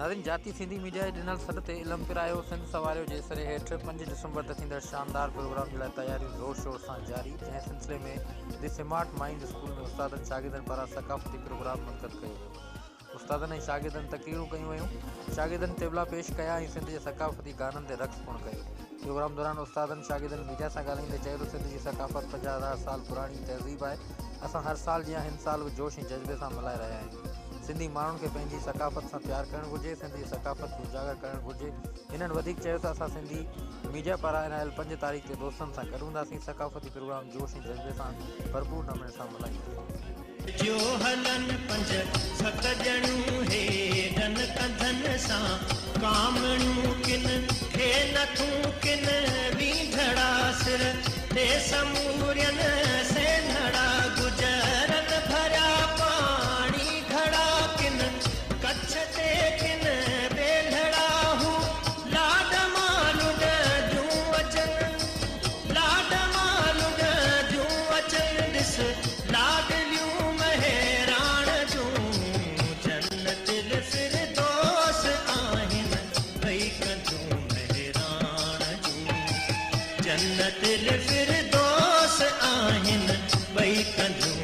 नाज़रीन, जाती सिंधी मीडिया जे ॾिनल सॾ ते इलम पिरायो सिंध सवारियो जे सिरे हेठि 5 डिसंबर ते थींदड़ शानदार प्रोग्राम जे लाइ तयारियूं ज़ोर शोर सां जारी। जंहिं सिलसिले में द स्मार्ट माइंड स्कूल में उस्तादनि शागिर्दनि पारां सक़ाफ़ती प्रोग्राम मुनक़द कयो वियो। उस्तादनि ऐं शागिर्दनि तक़रीरूं कयूं वयूं, शागिर्दनि तिबला पेश कया ऐं सिंध जे सक़ाफ़ती गाननि ते रक़्स पिणु कयो। प्रोग्राम दौरान उस्तादनि शागिर्दनि मीडिया सां ॻाल्हाईंदे चयो त सिंध जी सक़ाफ़त 50,000 साल पुराणी तहज़ीब आहे। असां हर साल जीअं हिन साल बि जोश ऐं जज़्बे सां मल्हाए रहिया आहियूं। सिंधी माण्हुनि खे पंहिंजी सक़ाफ़त सां प्यारु करणु घुरिजे, सिंध जी सक़ाफ़त खे उजागर करणु घुरिजे। हिननि वधीक चयो त असां सिंधी मीडिया पारां इनायल 5 तारीख़ ते दोस्तनि सां गॾु हूंदासीं। सक़ाफ़ती प्रोग्राम जोश ऐं जज़्बे सां भरपूर नमूने सां मल्हाईंदासीं। जो हलन 5-7 ॼणूं हेडन कंधन सां कामणूं किन खे नथूं किन वींझड़ा सिर ते समूरियन सेंधड़ा गुजरन भरिया पाणी घड़ा किन कच्छ ते किन बेलड़ा हूं लाड मालुड जूं अचन लाड मालुड जूं अचन ॾिस लाडलियूं महराण जूं जन्नत फिरदौस आहिनि भई कंजूं महराण जूं जन्नत फिरदौस आहिनि भई कंजूं